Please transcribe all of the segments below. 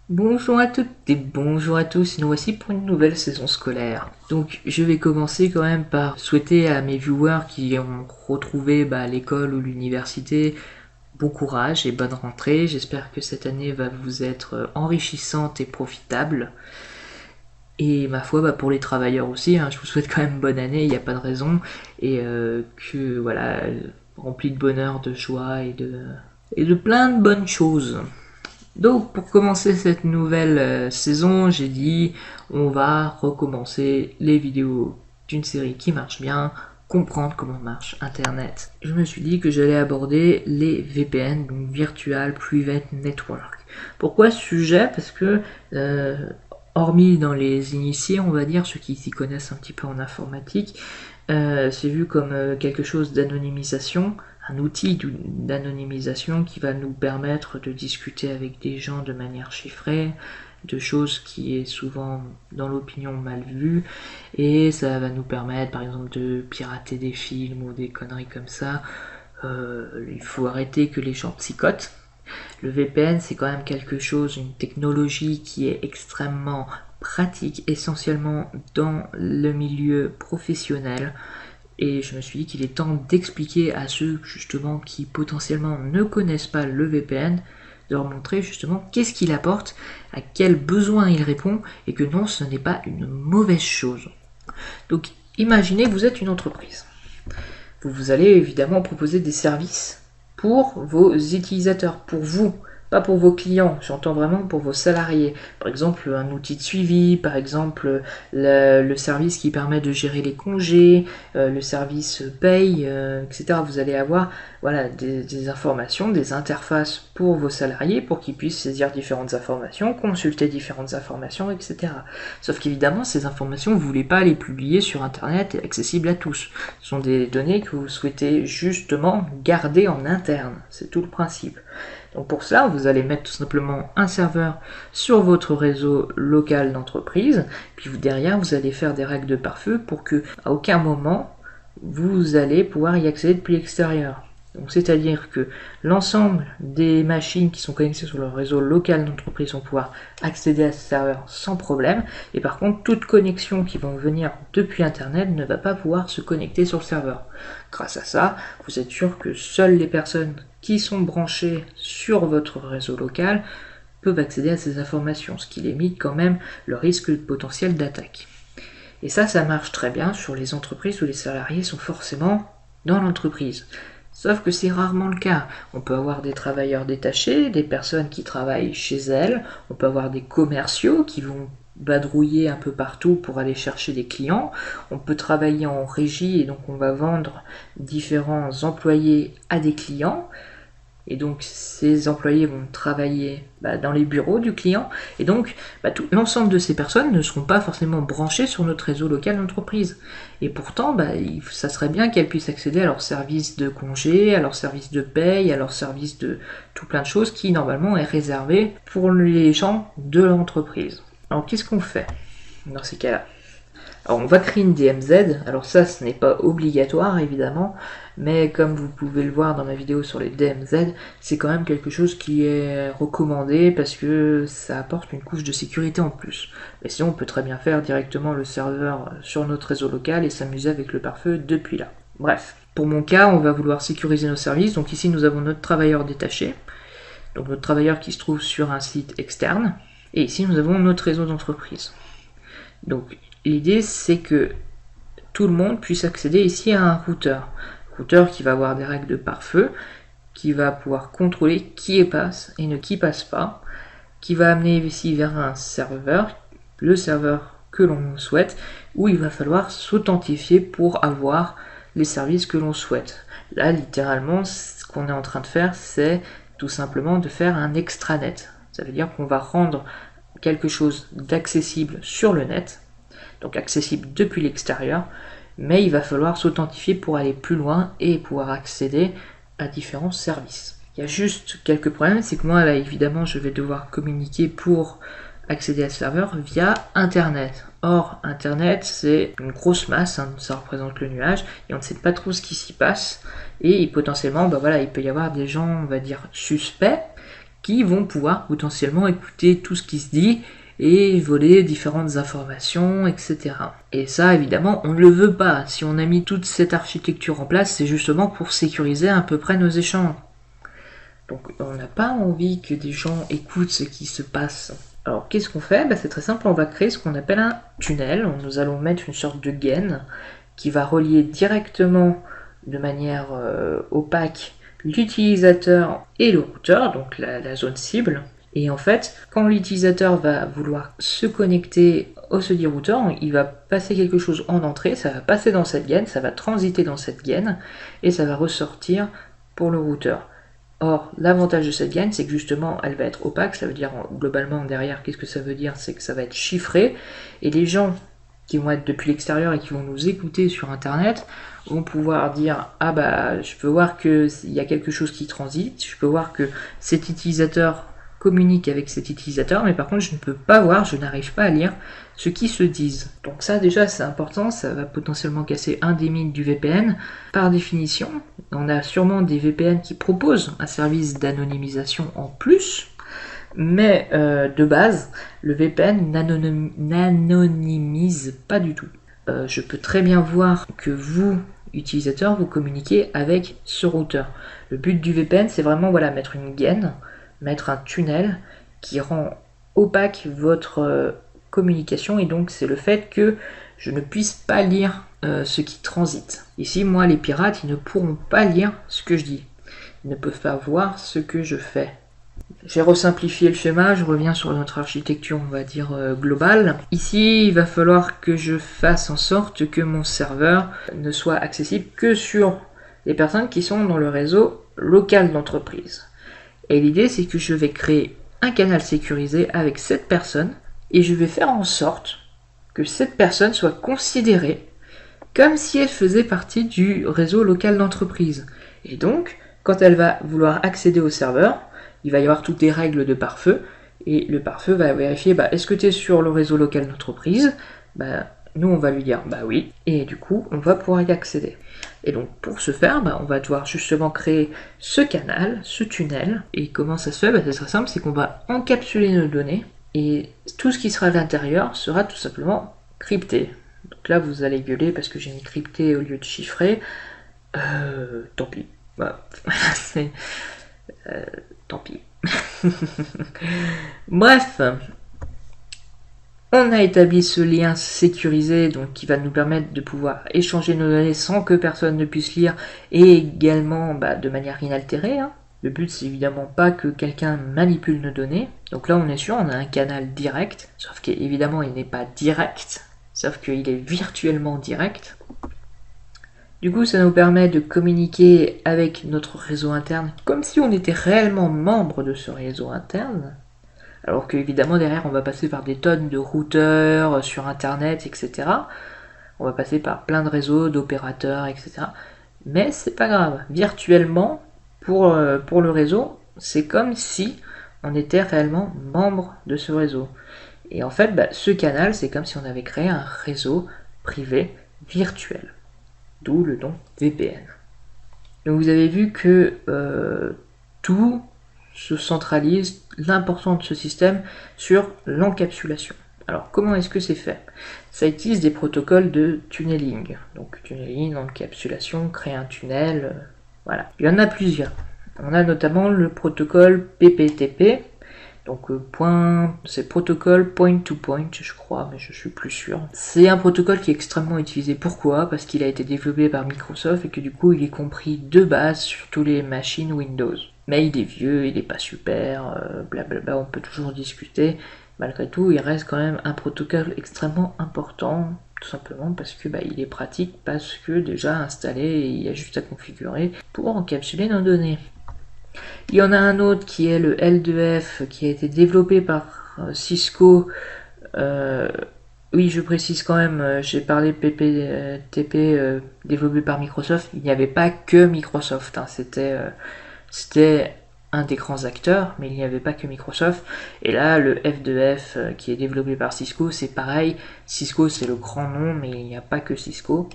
Bonjour à toutes et bonjour à tous, nous voici pour une nouvelle saison scolaire. Donc je vais commencer quand même par souhaiter à mes viewers qui ont retrouvé l'école ou l'université bon courage et bonne rentrée. J'espère que cette année va vous être enrichissante et profitable. Et ma foi, pour les travailleurs aussi, je vous souhaite quand même bonne année, il n'y a pas de raison. Et que voilà, rempli de bonheur, de joie et de plein de bonnes choses. Donc pour commencer cette nouvelle saison, j'ai dit on va recommencer les vidéos d'une série qui marche bien, comprendre comment marche Internet. Je me suis dit que j'allais aborder les VPN, donc Virtual Private Network. Pourquoi ce sujet? Parce que hormis dans les initiés, on va dire, ceux qui s'y connaissent un petit peu en informatique, c'est vu comme quelque chose d'anonymisation, un outil d'anonymisation qui va nous permettre de discuter avec des gens de manière chiffrée, de choses qui est souvent dans l'opinion mal vue, et ça va nous permettre par exemple de pirater des films ou des conneries comme ça. Il faut arrêter que les gens psychotent. Le VPN, c'est quand même quelque chose, une technologie qui est extrêmement pratique, essentiellement dans le milieu professionnel. Et je me suis dit qu'il est temps d'expliquer à ceux justement qui potentiellement ne connaissent pas le VPN, de leur montrer justement qu'est-ce qu'il apporte, à quels besoins il répond, et que non, ce n'est pas une mauvaise chose. Donc imaginez que vous êtes une entreprise. Vous allez évidemment proposer des services pour vos utilisateurs, pour vous, pas pour vos clients, j'entends vraiment pour vos salariés. Par exemple, un outil de suivi, par exemple, le service qui permet de gérer les congés, le service paye, etc. Vous allez avoir des informations, des interfaces pour vos salariés pour qu'ils puissent saisir différentes informations, consulter différentes informations, etc. Sauf qu'évidemment, ces informations, vous ne voulez pas les publier sur Internet et accessibles à tous. Ce sont des données que vous souhaitez justement garder en interne. C'est tout le principe. Donc pour ça, vous allez mettre tout simplement un serveur sur votre réseau local d'entreprise, puis derrière, vous allez faire des règles de pare-feu pour que à aucun moment vous allez pouvoir y accéder depuis l'extérieur. Donc c'est-à-dire que l'ensemble des machines qui sont connectées sur le réseau local d'entreprise vont pouvoir accéder à ce serveur sans problème, et par contre toute connexion qui va venir depuis Internet ne va pas pouvoir se connecter sur le serveur. Grâce à ça, vous êtes sûr que seules les personnes qui sont branchées sur votre réseau local peuvent accéder à ces informations, ce qui limite quand même le risque potentiel d'attaque. Et ça marche très bien sur les entreprises où les salariés sont forcément dans l'entreprise. Sauf que c'est rarement le cas. On peut avoir des travailleurs détachés, des personnes qui travaillent chez elles, on peut avoir des commerciaux qui vont badrouiller un peu partout pour aller chercher des clients, on peut travailler en régie et donc on va vendre différents employés à des clients, et donc ces employés vont travailler dans les bureaux du client, et donc l'ensemble de ces personnes ne seront pas forcément branchées sur notre réseau local d'entreprise. Et pourtant, ça serait bien qu'elles puissent accéder à leur service de congé, à leur service de paye, à leur service de tout plein de choses qui normalement est réservé pour les gens de l'entreprise. Alors qu'est-ce qu'on fait dans ces cas-là? Alors on va créer une DMZ, alors ça ce n'est pas obligatoire évidemment, mais comme vous pouvez le voir dans ma vidéo sur les DMZ, c'est quand même quelque chose qui est recommandé parce que ça apporte une couche de sécurité en plus. Mais sinon on peut très bien faire directement le serveur sur notre réseau local et s'amuser avec le pare-feu depuis là. Bref, pour mon cas on va vouloir sécuriser nos services, donc ici nous avons notre travailleur détaché, donc notre travailleur qui se trouve sur un site externe, et ici nous avons notre réseau d'entreprise. Donc l'idée c'est que tout le monde puisse accéder ici à un routeur. Routeur qui va avoir des règles de pare-feu, qui va pouvoir contrôler qui passe et ne qui passe pas, qui va amener ici vers un serveur, le serveur que l'on souhaite, où il va falloir s'authentifier pour avoir les services que l'on souhaite. Là, littéralement, ce qu'on est en train de faire, c'est tout simplement de faire un extranet. Ça veut dire qu'on va rendre quelque chose d'accessible sur le net, donc accessible depuis l'extérieur, mais il va falloir s'authentifier pour aller plus loin et pouvoir accéder à différents services. Il y a juste quelques problèmes, c'est que moi là évidemment je vais devoir communiquer pour accéder à ce serveur via Internet. Or Internet c'est une grosse masse, ça représente le nuage et on ne sait pas trop ce qui s'y passe et potentiellement il peut y avoir des gens on va dire suspects qui vont pouvoir potentiellement écouter tout ce qui se dit et voler différentes informations, etc. Et ça, évidemment, on ne le veut pas. Si on a mis toute cette architecture en place, c'est justement pour sécuriser à peu près nos échanges. Donc on n'a pas envie que des gens écoutent ce qui se passe. Alors qu'est-ce qu'on fait? C'est très simple, on va créer ce qu'on appelle un tunnel. Nous allons mettre une sorte de gaine qui va relier directement de manière opaque l'utilisateur et le routeur, donc la zone cible. Et en fait, quand l'utilisateur va vouloir se connecter au SODI router, il va passer quelque chose en entrée, ça va passer dans cette gaine, ça va transiter dans cette gaine, et ça va ressortir pour le routeur. Or, l'avantage de cette gaine, c'est que justement, elle va être opaque, ça veut dire globalement derrière, qu'est-ce que ça veut dire? C'est que ça va être chiffré, et les gens qui vont être depuis l'extérieur et qui vont nous écouter sur internet vont pouvoir dire ah bah je peux voir qu'il y a quelque chose qui transite, je peux voir que cet utilisateur communique avec cet utilisateur, mais par contre je ne peux pas voir, je n'arrive pas à lire ce qui se disent. Donc ça déjà c'est important, ça va potentiellement casser un des mythes du VPN. Par définition, on a sûrement des VPN qui proposent un service d'anonymisation en plus, mais de base, le VPN n'anonymise pas du tout. Je peux très bien voir que vous, utilisateurs, vous communiquez avec ce routeur. Le but du VPN, c'est vraiment mettre une gaine, mettre un tunnel qui rend opaque votre communication, et donc c'est le fait que je ne puisse pas lire ce qui transite. Ici, moi, les pirates, ils ne pourront pas lire ce que je dis. Ils ne peuvent pas voir ce que je fais. J'ai resimplifié le schéma, je reviens sur notre architecture, on va dire globale. Ici, il va falloir que je fasse en sorte que mon serveur ne soit accessible que sur les personnes qui sont dans le réseau local d'entreprise. Et l'idée, c'est que je vais créer un canal sécurisé avec cette personne et je vais faire en sorte que cette personne soit considérée comme si elle faisait partie du réseau local d'entreprise. Et donc, quand elle va vouloir accéder au serveur, il va y avoir toutes des règles de pare-feu, et le pare-feu va vérifier est-ce que tu es sur le réseau local d'entreprise? Nous on va lui dire oui, et du coup on va pouvoir y accéder. Et donc pour ce faire, on va devoir justement créer ce canal, ce tunnel. Et comment ça se fait? C'est très simple, c'est qu'on va encapsuler nos données, et tout ce qui sera à l'intérieur sera tout simplement crypté. Donc là vous allez gueuler parce que j'ai mis crypté au lieu de chiffré. Tant pis. C'est... tant pis. Bref, on a établi ce lien sécurisé donc qui va nous permettre de pouvoir échanger nos données sans que personne ne puisse lire, et également de manière inaltérée. Le but c'est évidemment pas que quelqu'un manipule nos données. Donc là on est sûr, on a un canal direct, sauf qu'évidemment il n'est pas direct, sauf qu'il est virtuellement direct. Du coup, ça nous permet de communiquer avec notre réseau interne comme si on était réellement membre de ce réseau interne. Alors qu'évidemment, derrière, on va passer par des tonnes de routeurs sur Internet, etc. On va passer par plein de réseaux, d'opérateurs, etc. Mais c'est pas grave. Virtuellement, pour le réseau, c'est comme si on était réellement membre de ce réseau. Et en fait, ce canal, c'est comme si on avait créé un réseau privé virtuel. D'où le nom VPN. Donc vous avez vu que tout se centralise, l'important de ce système, sur l'encapsulation. Alors comment est-ce que c'est fait? Ça utilise des protocoles de tunneling. Donc tunneling, encapsulation, créer un tunnel, voilà. Il y en a plusieurs. On a notamment le protocole PPTP. Donc c'est protocole point-to-point, je crois, mais je suis plus sûr. C'est un protocole qui est extrêmement utilisé. Pourquoi? Parce qu'il a été développé par Microsoft et que du coup il est compris de base sur toutes les machines Windows. Mais il est vieux, il n'est pas super, blablabla, on peut toujours discuter. Malgré tout, il reste quand même un protocole extrêmement important, tout simplement parce que il est pratique, parce que déjà installé, et il y a juste à configurer pour encapsuler nos données. Il y en a un autre qui est le L2F qui a été développé par Cisco. Oui, je précise quand même, j'ai parlé PPTP développé par Microsoft. Il n'y avait pas que Microsoft, c'était un des grands acteurs, mais il n'y avait pas que Microsoft. Et là, le F2F qui est développé par Cisco, c'est pareil. Cisco, c'est le grand nom, mais il n'y a pas que Cisco.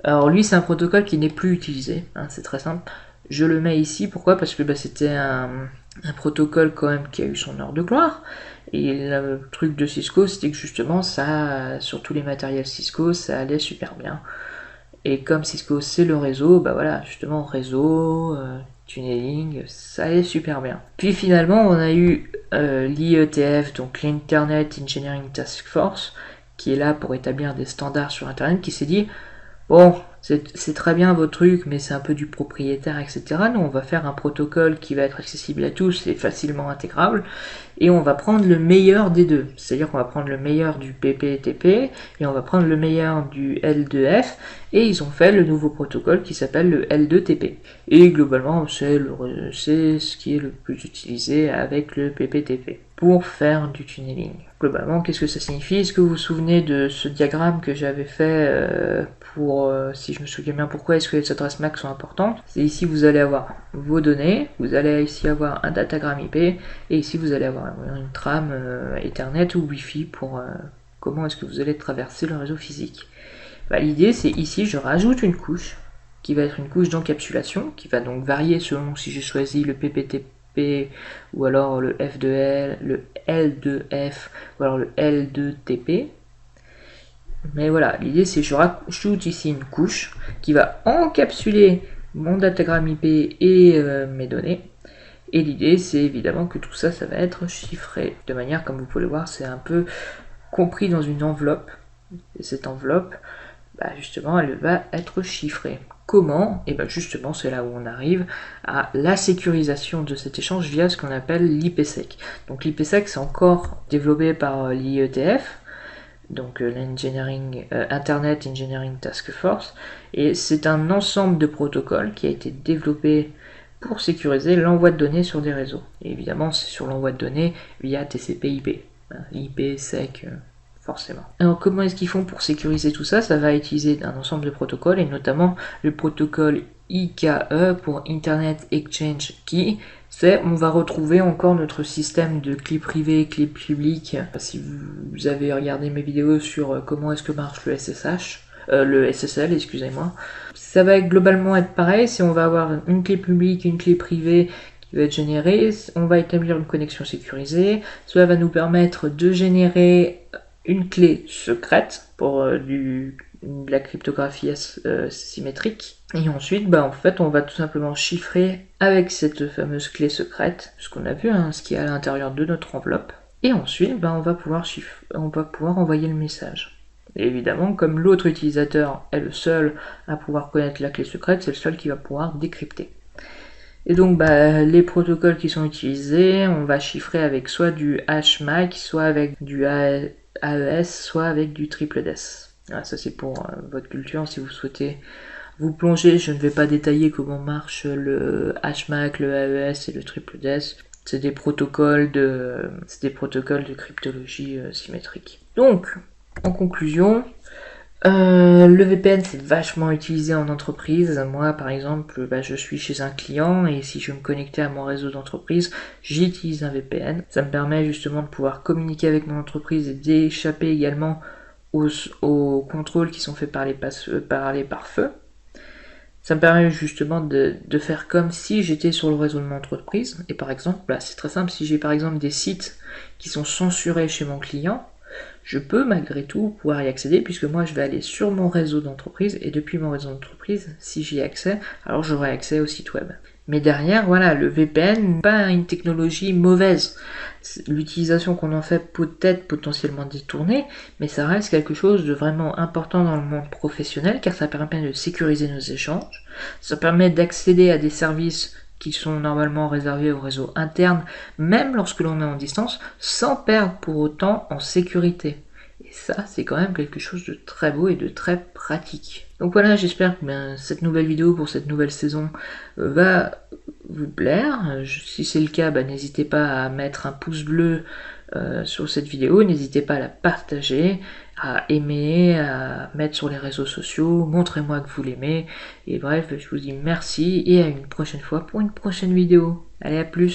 Alors lui, c'est un protocole qui n'est plus utilisé, c'est très simple. Je le mets ici, pourquoi? Parce que c'était un un protocole quand même qui a eu son heure de gloire. Et le truc de Cisco, c'était que justement, ça, sur tous les matériels Cisco, ça allait super bien. Et comme Cisco c'est le réseau, bah voilà, justement réseau, tunneling, ça allait super bien. Puis finalement, on a eu l'IETF, donc l'Internet Engineering Task Force, qui est là pour établir des standards sur Internet, qui s'est dit, bon, c'est très bien vos trucs, mais c'est un peu du propriétaire, etc. Nous, on va faire un protocole qui va être accessible à tous et facilement intégrable, et on va prendre le meilleur des deux. C'est-à-dire qu'on va prendre le meilleur du PPTP, et on va prendre le meilleur du L2F, et ils ont fait le nouveau protocole qui s'appelle le L2TP. Et globalement, c'est ce qui est le plus utilisé avec le PPTP pour faire du tunneling. Globalement, qu'est-ce que ça signifie? Est-ce que vous vous souvenez de ce diagramme que j'avais fait pour, si je me souviens bien, pourquoi est-ce que les adresses MAC sont importantes? C'est ici vous allez avoir vos données, vous allez ici avoir un datagramme IP, et ici vous allez avoir une trame Ethernet ou Wi-Fi pour comment est-ce que vous allez traverser le réseau physique. Bah, l'idée c'est ici je rajoute une couche qui va être une couche d'encapsulation qui va donc varier selon si j'ai choisi le PPTP ou alors le F2L, le L2F ou alors le L2TP. Mais voilà, l'idée c'est que je rajoute ici une couche qui va encapsuler mon datagramme IP et mes données. Et l'idée c'est évidemment que tout ça, ça va être chiffré. De manière, comme vous pouvez le voir, c'est un peu compris dans une enveloppe. Et cette enveloppe, bah justement, elle va être chiffrée. Comment? Et bien justement, c'est là où on arrive à la sécurisation de cet échange via ce qu'on appelle l'IPsec. Donc l'IPsec, c'est encore développé par l'IETF, donc Internet Engineering Task Force, et c'est un ensemble de protocoles qui a été développé pour sécuriser l'envoi de données sur des réseaux. Et évidemment, c'est sur l'envoi de données via TCP/IP, IPsec, forcément. Alors comment est-ce qu'ils font pour sécuriser tout ça? Ça va utiliser un ensemble de protocoles, et notamment le protocole IKE pour Internet Exchange Key. C'est, on va retrouver encore notre système de clé privée, clé publique. Si vous avez regardé mes vidéos sur comment est-ce que marche le SSH, le SSL, excusez-moi, ça va globalement être pareil. Si on va avoir une clé publique, une clé privée qui va être générée, on va établir une connexion sécurisée. Cela va nous permettre de générer une clé secrète pour de la cryptographie symétrique. Et ensuite, en fait, on va tout simplement chiffrer avec cette fameuse clé secrète, ce qu'on a vu, ce qui est à l'intérieur de notre enveloppe. Et ensuite, on va pouvoir envoyer le message. Et évidemment, comme l'autre utilisateur est le seul à pouvoir connaître la clé secrète, c'est le seul qui va pouvoir décrypter. Et donc les protocoles qui sont utilisés, on va chiffrer avec soit du HMAC, soit avec du AES, soit avec du triple DES. Voilà, ça c'est pour votre culture, si vous souhaitez vous plonger, je ne vais pas détailler comment marche le HMAC, le AES et le triple DES. C'est des protocoles de cryptologie symétrique. Donc, en conclusion, le VPN c'est vachement utilisé en entreprise. Moi par exemple, je suis chez un client et si je veux me connecter à mon réseau d'entreprise, j'utilise un VPN. Ça me permet justement de pouvoir communiquer avec mon entreprise et d'échapper également aux contrôles qui sont faits par les pare-feu. Ça me permet justement de faire comme si j'étais sur le réseau de mon entreprise. Et par exemple, c'est très simple, si j'ai par exemple des sites qui sont censurés chez mon client, je peux malgré tout pouvoir y accéder puisque moi je vais aller sur mon réseau d'entreprise et depuis mon réseau d'entreprise, si j'y ai accès, alors j'aurai accès au site web. Mais derrière, voilà, le VPN n'est pas une technologie mauvaise. L'utilisation qu'on en fait peut être potentiellement détournée, mais ça reste quelque chose de vraiment important dans le monde professionnel car ça permet de sécuriser nos échanges, ça permet d'accéder à des services qui sont normalement réservés au réseau interne, même lorsque l'on est en distance, sans perdre pour autant en sécurité. Et ça, c'est quand même quelque chose de très beau et de très pratique. Donc voilà, j'espère que cette nouvelle vidéo pour cette nouvelle saison va vous plaire. Si c'est le cas, n'hésitez pas à mettre un pouce bleu sur cette vidéo, n'hésitez pas à la partager, à aimer, à mettre sur les réseaux sociaux, montrez-moi que vous l'aimez, et bref, je vous dis merci et à une prochaine fois pour une prochaine vidéo. Allez, à plus!